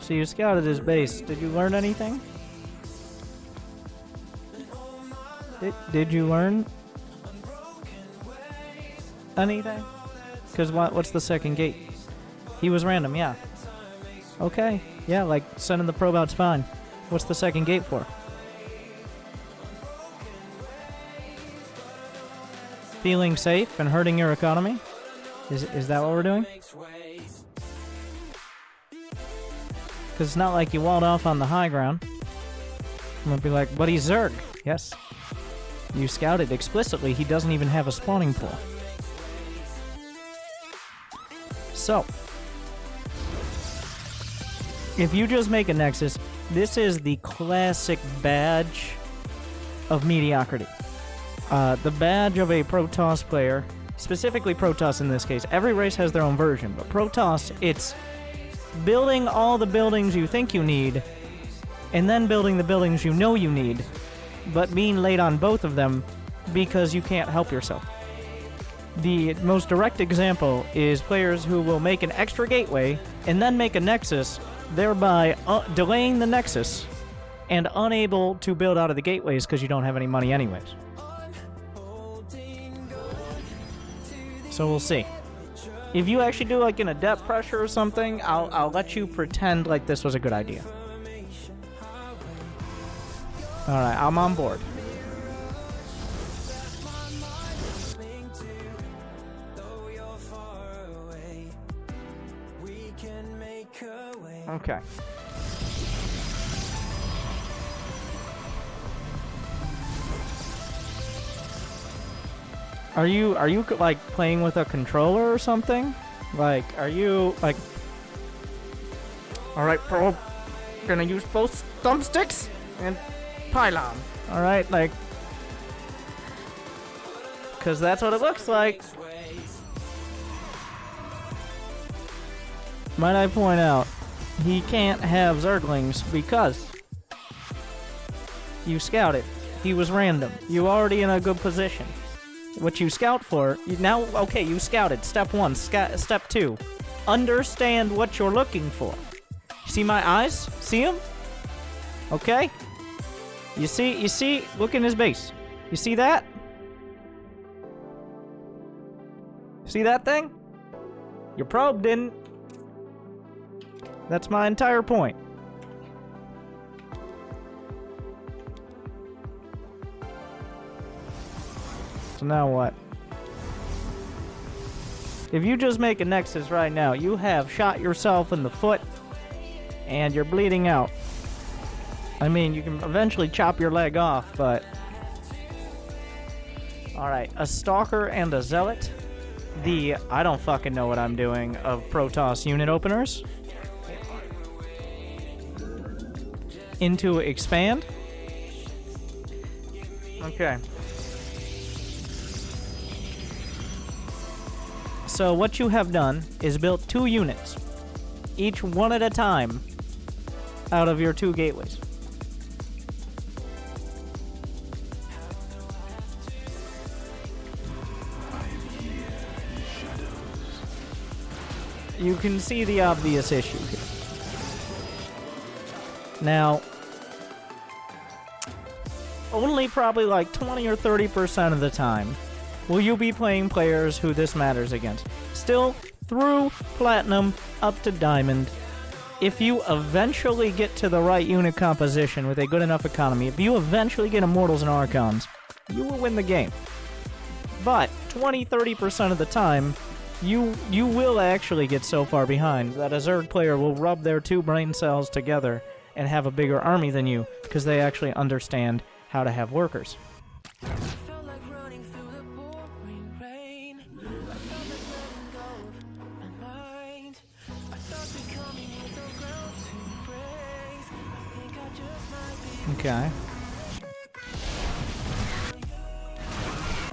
So you scouted his base. Did you learn anything? Did you learn anything? Because what's the second gate? He was random, yeah. Okay, yeah, like sending the probe out's fine. What's the second gate for? Feeling safe and hurting your economy? Is that what we're doing? Because it's not like you walled off on the high ground. I'm gonna be like, but he's Zerg. Yes. You scouted explicitly, he doesn't even have a spawning pool. So, if you just make a Nexus, this is the classic badge of mediocrity. The badge of a Protoss player, specifically Protoss in this case. Every race has their own version, but Protoss, it's building all the buildings you think you need, and then building the buildings you know you need, but being late on both of them because you can't help yourself. The most direct example is players who will make an extra gateway and then make a Nexus, thereby delaying the Nexus and unable to build out of the gateways because you don't have any money anyways. So we'll see. If you actually do like an adept pressure or something, I'll let you pretend like this was a good idea. Alright, I'm on board. Okay. Are you like playing with a controller or something? Like, are you like? All right, pro. Gonna use both thumbsticks and pylon. All right, like, cause that's what it looks like. Might I point out, he can't have Zerglings because you scouted. He was random. You already in a good position. What you scout for, okay, you scouted. Step 1, step 2. Understand what you're looking for. See my eyes? See them? Okay? You see, look in his base. You see that? See that thing? Your probe didn't. That's my entire point. So now what? If you just make a Nexus right now, you have shot yourself in the foot and you're bleeding out. I mean, you can eventually chop your leg off, but... Alright, a Stalker and a Zealot. The I don't fucking know what I'm doing of Protoss unit openers. Into expand. Okay. So what you have done is built 2 units, each one at a time, out of your 2 gateways. You can see the obvious issue here. Now, only probably like 20 or 30% of the time will you be playing players who this matters against. Still, through Platinum up to Diamond, if you eventually get to the right unit composition with a good enough economy, if you eventually get Immortals and Archons, you will win the game. But 20-30% of the time, you will actually get so far behind that a Zerg player will rub their 2 brain cells together and have a bigger army than you, because they actually understand how to have workers. Okay.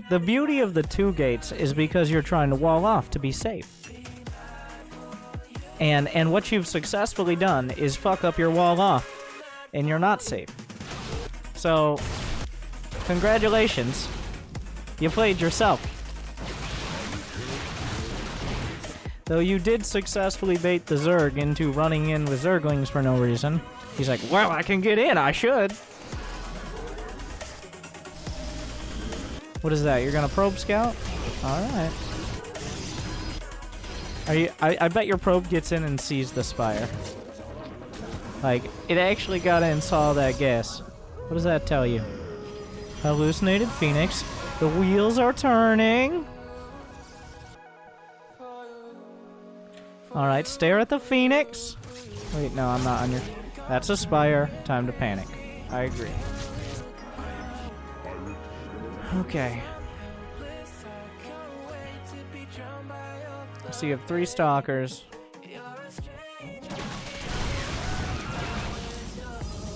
The beauty of the 2 gates is because you're trying to wall off to be safe. And what you've successfully done is fuck up your wall off, and you're not safe. So, congratulations. You played yourself. Though you did successfully bait the Zerg into running in with Zerglings for no reason. He's like, well, I can get in, I should. What is that? You're gonna probe scout? Alright. I bet your probe gets in and sees the spire. Like, it actually got in and saw that gas. What does that tell you? Hallucinated Phoenix. The wheels are turning. Alright, stare at the Phoenix. Wait, no, I'm not on your... That's a spire. Time to panic. I agree. Okay. So you have 3 stalkers.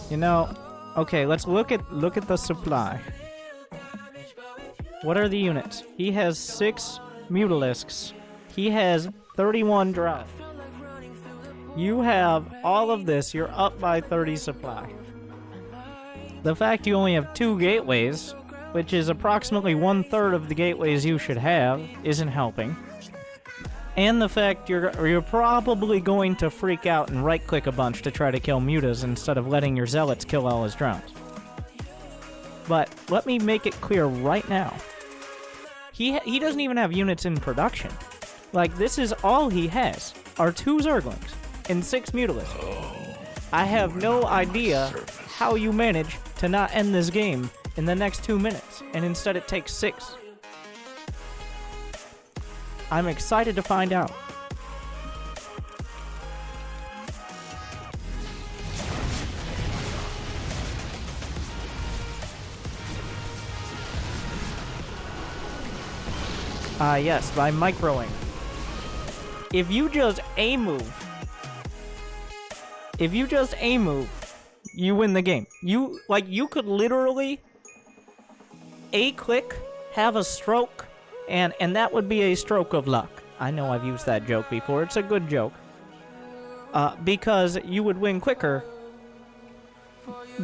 You know, okay, let's look at the supply. What are the units? He has 6 Mutalisks. He has 31 Drow. You have all of this. You're up by 30 supply. The fact you only have 2 gateways, which is approximately 1/3 of the gateways you should have, isn't helping. And the fact you're probably going to freak out and right-click a bunch to try to kill mutas instead of letting your zealots kill all his drones. But let me make it clear right now. He doesn't even have units in production. Like, this is all he has, are 2 Zerglings and 6 Mutalisks. I have no idea how you manage to not end this game in the next 2 minutes, and instead it takes 6. I'm excited to find out. Yes, by microing. If you just A-move, you win the game. You could literally A-click, have a stroke, and that would be a stroke of luck. I know I've used that joke before. It's a good joke. Because you would win quicker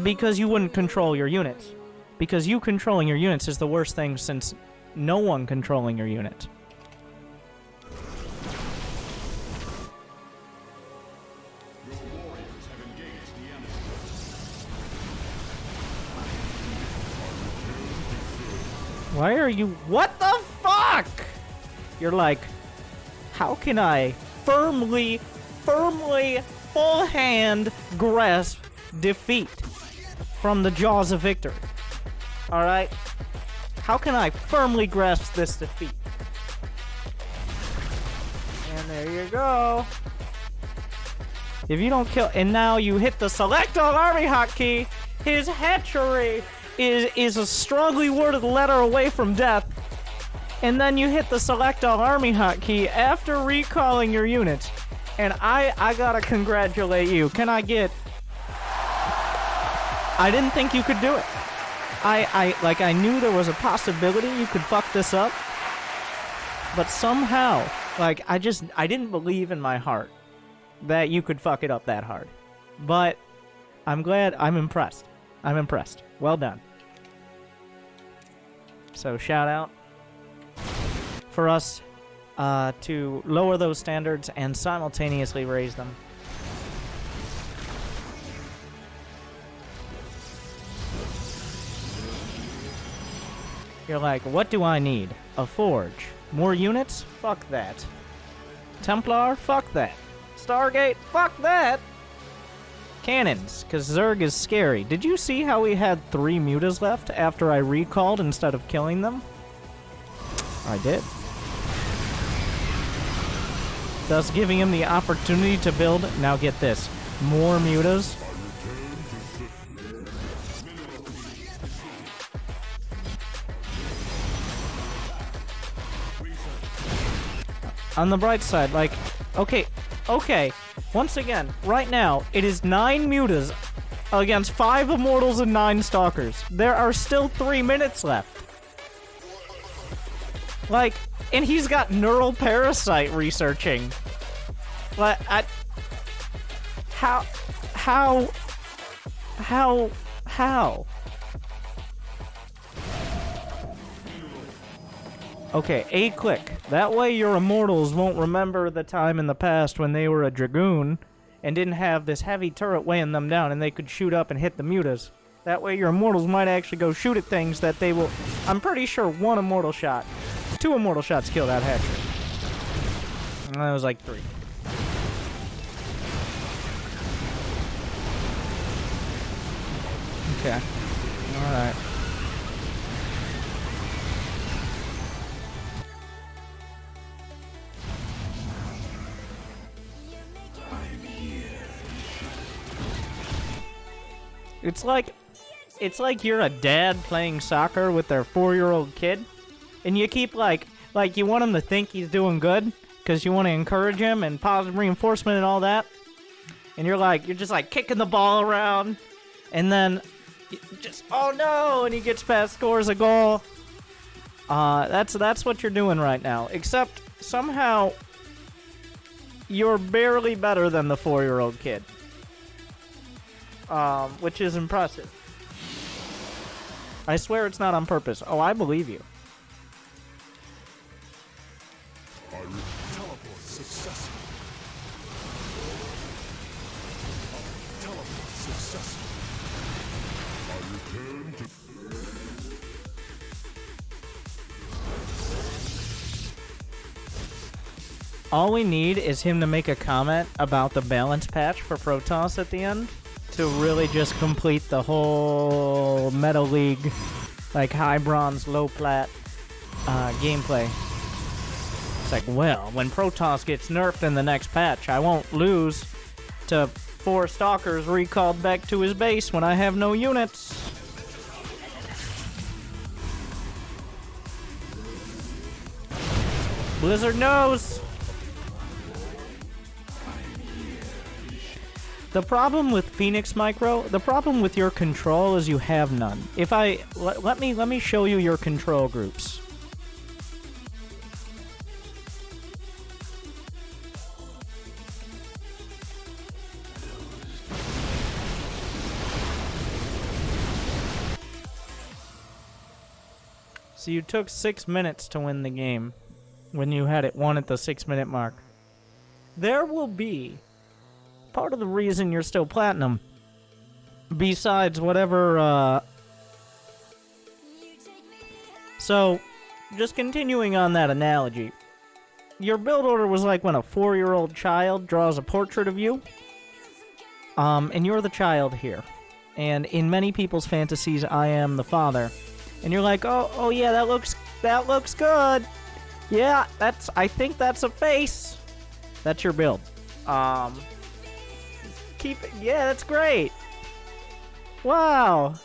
because you wouldn't control your units. Because you controlling your units is the worst thing since no one controlling your units. Why are you... What the fuck? You're like, how can I firmly, full hand grasp defeat from the jaws of victory? Alright? How can I firmly grasp this defeat? And there you go. If you don't kill... And now you hit the select all army hotkey. His hatchery is a strongly worded letter away from death. And then you hit the select all army hotkey after recalling your units. And I gotta congratulate you. Can I get... I didn't think you could do it. I knew there was a possibility you could fuck this up. But somehow, like, I didn't believe in my heart that you could fuck it up that hard. But I'm glad, I'm impressed. I'm impressed. Well done. So shout out for us to lower those standards and simultaneously raise them. You're like, what do I need? A forge. More units? Fuck that. Templar? Fuck that. Stargate? Fuck that. Cannons, because Zerg is scary. Did you see how we had 3 mutas left after I recalled instead of killing them? I did. Thus giving him the opportunity to build, now get this, more mutas. On the bright side, like, okay, once again, right now, it is 9 mutas against 5 immortals and 9 stalkers. There are still 3 minutes left. Like, and he's got neural parasite researching. But how? Okay, a click. That way your immortals won't remember the time in the past when they were a dragoon and didn't have this heavy turret weighing them down and they could shoot up and hit the mutas. That way your immortals might actually go shoot at things that they will... I'm pretty sure 1 immortal shot. 2 immortal shots kill that hatchery. And that was like 3. Okay. Alright. It's like you're a dad playing soccer with their 4-year-old kid, and you keep like you want him to think he's doing good because you want to encourage him and positive reinforcement and all that, and you're just like kicking the ball around, and then just oh no, and he gets past, scores a goal. That's what you're doing right now. Except somehow you're barely better than the 4-year-old kid. Which is impressive. I swear it's not on purpose. Oh, I believe you. Teleport successful. Teleport successful. I return to... All we need is him to make a comment about the balance patch for Protoss at the end to really just complete the whole Meta League, like high bronze, low plat gameplay. It's like, well, when Protoss gets nerfed in the next patch, I won't lose to 4 stalkers recalled back to his base when I have no units. Blizzard knows. The problem with Phoenix Micro, the problem with your control is you have none. If I let me show you your control groups. So you took 6 minutes to win the game when you had it won at the 6-minute mark. There will be part of the reason you're still platinum, besides whatever, So, just continuing on that analogy, your build order was like when a 4-year-old child draws a portrait of you, and you're the child here. And in many people's fantasies, I am the father. And you're like, oh yeah, that looks good. Yeah, I think that's a face. That's your build. Yeah, that's great. Wow.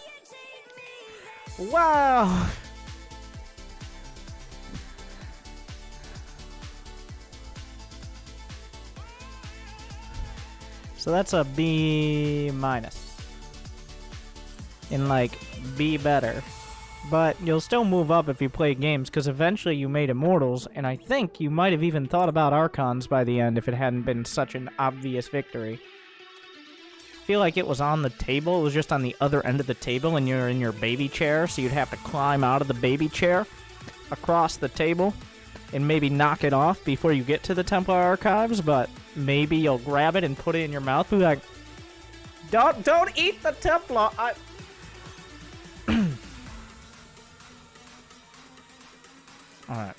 So that's a B minus. In like B better. But you'll still move up if you play games, because eventually you made Immortals, and I think you might have even thought about Archons by the end if it hadn't been such an obvious victory. I feel like it was on the table. It was just on the other end of the table, and you're in your baby chair, so you'd have to climb out of the baby chair across the table and maybe knock it off before you get to the Templar Archives, but maybe you'll grab it and put it in your mouth. Be like, don't eat the Templar. Alright.